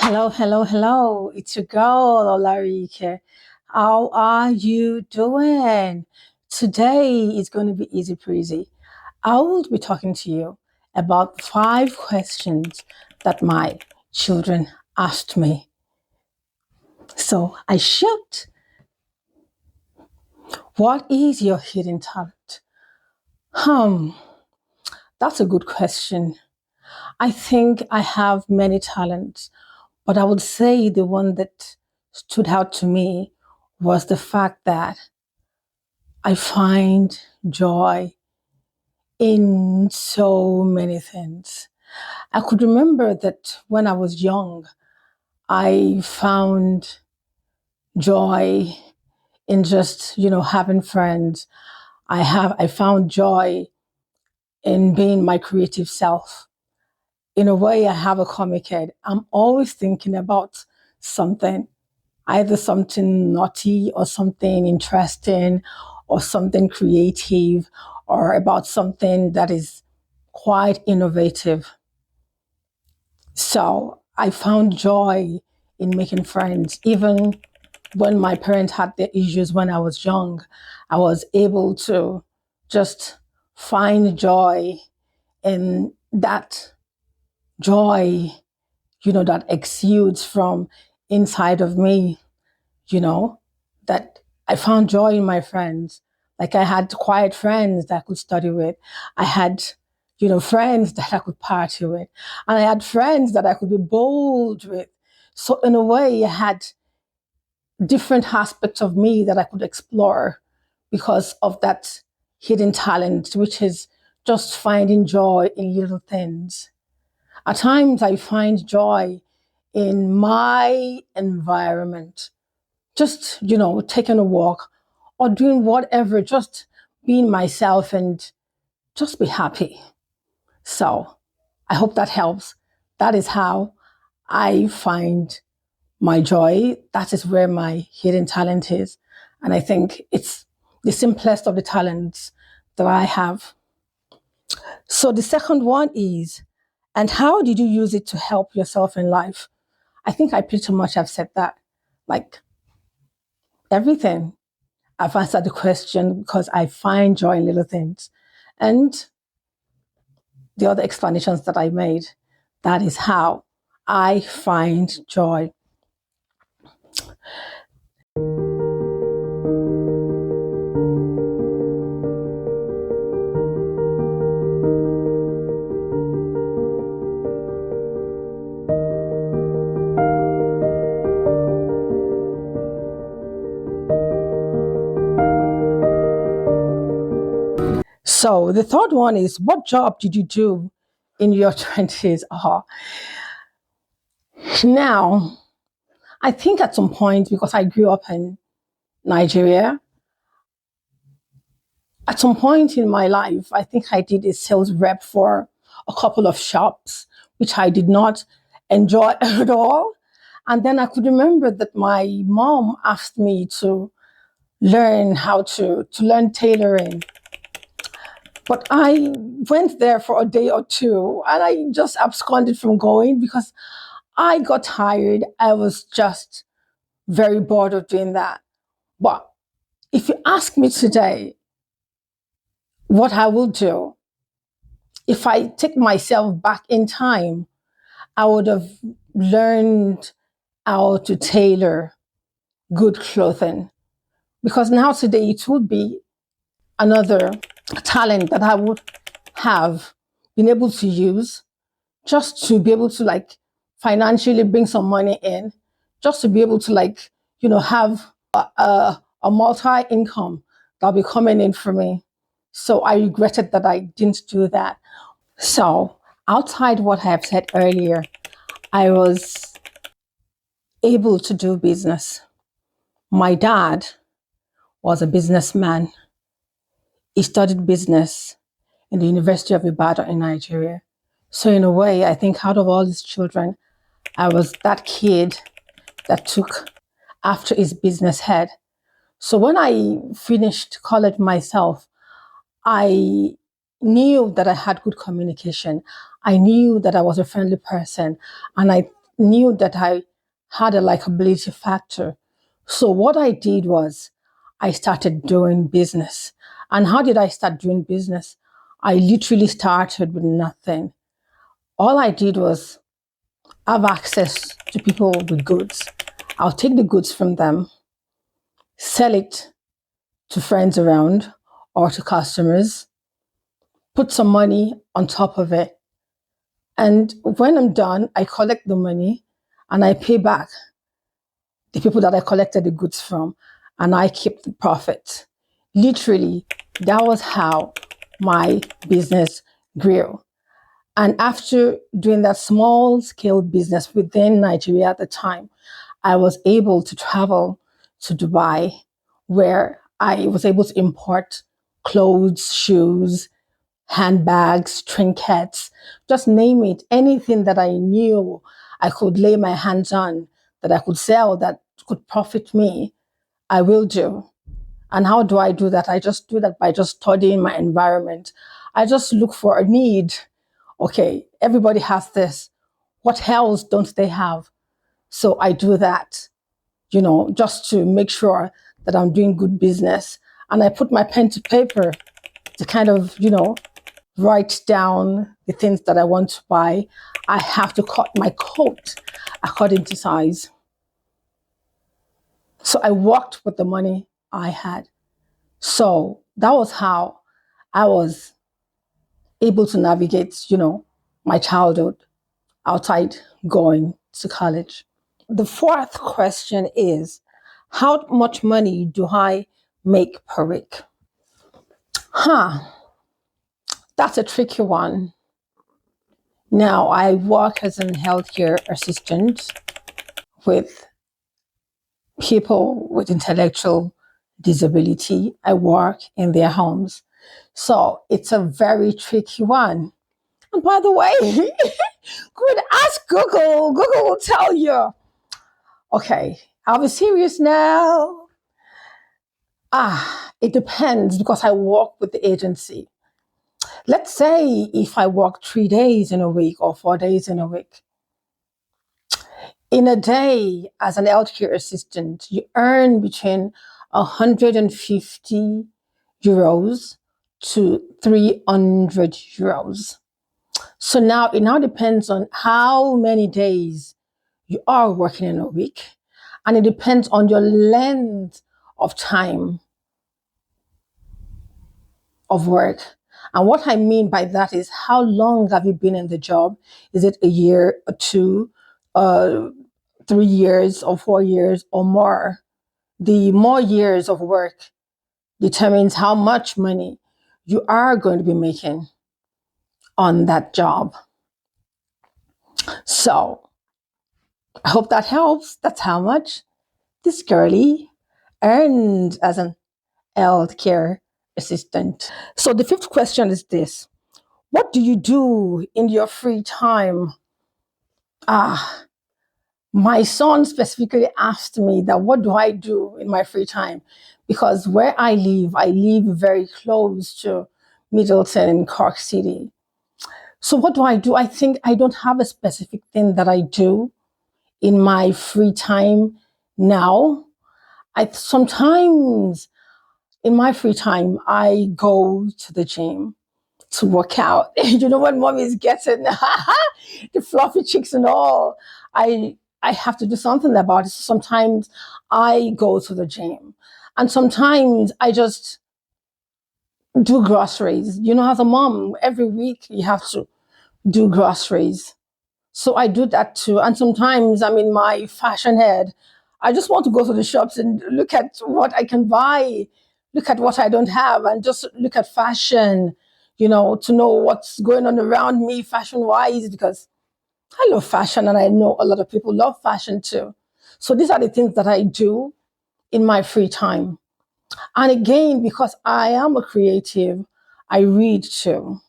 Hello, hello, hello. It's your girl, Olarike. How are you doing? Today is going to be easy breezy. I will be talking to you about 5 questions that my children asked me. So I shout, what is your hidden talent? Hmm, that's a good question. I think I have many talents, but I would say the one that stood out to me was the fact that I find joy in so many things. I could remember that when I was young, I found joy in just, having friends. I found joy in being my creative self. In a way, I have a comic head. I'm always thinking about something, either something naughty or something interesting or something creative or about something that is quite innovative. So I found joy in making friends. Even when my parents had their issues when I was young, I was able to just find joy in that joy, that exudes from inside of me, you know, that I found joy in my friends. Like I had quiet friends that I could study with. I had, friends that I could party with. And I had friends that I could be bold with. So in a way, I had different aspects of me that I could explore because of that hidden talent, which is just finding joy in little things. At times, I find joy in my environment, just, taking a walk or doing whatever, just being myself and just be happy. So I hope that helps. That is how I find my joy. That is where my hidden talent is. And I think it's the simplest of the talents that I have. So the second one is, and how did you use it to help yourself in life? I think I pretty much have said that. Like everything. I've answered the question because I find joy in little things. And the other explanations that I made, that is how I find joy. So the third one is, what job did you do in your 20s? Now, I think at some point, because I grew up in Nigeria, at some point in my life, I think I did a sales rep for a couple of shops, which I did not enjoy at all. And then I could remember that my mom asked me to learn how to learn tailoring. But I went there for a day or two and I just absconded from going because I got tired. I was just very bored of doing that. But if you ask me today what I will do, if I take myself back in time, I would have learned how to tailor good clothing. Because now today it would be another talent that I would have been able to use just to be able to financially bring some money in, just to be able to have a multi income that'll be coming in for me. So I regretted that I didn't do that. So outside what I have said earlier, I was able to do business. My dad was a businessman. He studied business in the University of Ibadan in Nigeria. So in a way, I think out of all his children, I was that kid that took after his business head. So when I finished college myself, I knew that I had good communication. I knew that I was a friendly person. And I knew that I had a likability factor. So what I did was I started doing business. And how did I start doing business? I literally started with nothing. All I did was have access to people with goods. I'll take the goods from them, sell it to friends around or to customers, put some money on top of it. And when I'm done, I collect the money and I pay back the people that I collected the goods from, and I keep the profit. Literally, that was how my business grew. And after doing that small scale business within Nigeria at the time, I was able to travel to Dubai, where I was able to import clothes, shoes, handbags, trinkets, just name it, anything that I knew I could lay my hands on, that I could sell, that could profit me, I will do. And how do I do that? I just do that by just studying my environment. I just look for a need. Okay, everybody has this. What else don't they have? So I do that, just to make sure that I'm doing good business. And I put my pen to paper to kind of, write down the things that I want to buy. I have to cut my coat according to size. So I worked with the money I had. So that was how I was able to navigate, my childhood outside going to college. The fourth question is, how much money do I make per week? That's a tricky one. Now, I work as a healthcare assistant with people with intellectual disability. I work in their homes. So it's a very tricky one. And by the way, good, ask Google. Google will tell you. Okay, I'll be serious now. It depends because I work with the agency. Let's say if I work 3 days in a week or 4 days in a week, in a day as an healthcare assistant, you earn between 150 euros to 300 euros. So now it now depends on how many days you are working in a week, and it depends on your length of time of work. And what I mean by that is, how long have you been in the job? Is it a year or two, 3 years or 4 years or more? The more years of work determines how much money you are going to be making on that job. So I hope that helps. That's how much this girlie earned as an healthcare assistant. So the fifth question is this: what do you do in your free time? My son specifically asked me that, what do I do in my free time? Because where I live very close to Middleton in Cork City. So what do? I think I don't have a specific thing that I do in my free time now. I sometimes in my free time I go to the gym to work out. You know what mom is getting the fluffy cheeks and all. I have to do something about it. Sometimes I go to the gym, and sometimes I just do groceries. As a mom, every week you have to do groceries. So I do that too. And sometimes I'm in my fashion head. I just want to go to the shops and look at what I can buy, look at what I don't have, and just look at fashion, to know what's going on around me fashion wise, because I love fashion and I know a lot of people love fashion too. So these are the things that I do in my free time. And again, because I am a creative, I read too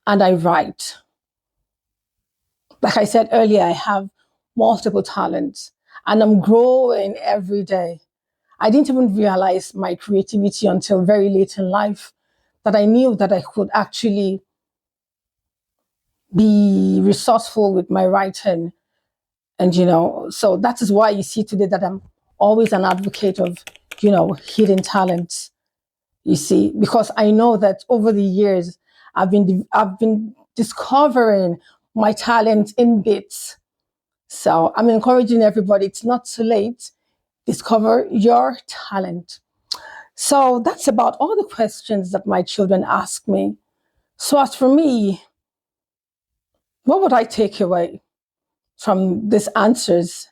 and I write. Like I said earlier, I have multiple talents and I'm growing every day. I didn't even realize my creativity until very late in life, that I knew that I could actually be resourceful with my writing And, so that is why you see today that I'm always an advocate of, hidden talents, you see, because I know that over the years, I've been discovering my talent in bits. So I'm encouraging everybody, it's not too late. Discover your talent. So that's about all the questions that my children ask me. So as for me, what would I take away from these answers?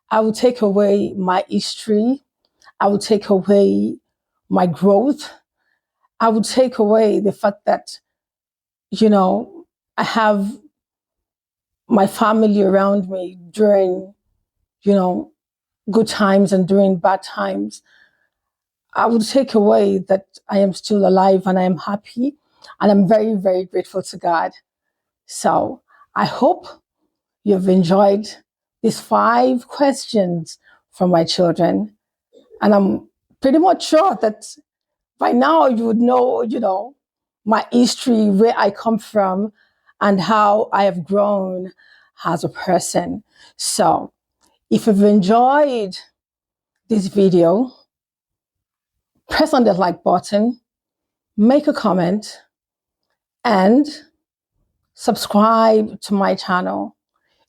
I would take away my history. I would take away my growth. I would take away the fact that, I have my family around me during, good times and during bad times. I would take away that I am still alive and I am happy and I'm very, very grateful to God. So I hope you've enjoyed these 5 questions from my children. And I'm pretty much sure that by now you would know, my history, where I come from, and how I have grown as a person. So if you've enjoyed this video, press on the like button, make a comment, and subscribe to my channel.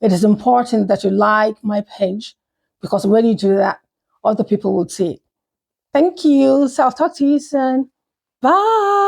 It is important that you like my page because when you do that, other people will see it. Thank you. So I'll talk to you soon. Bye.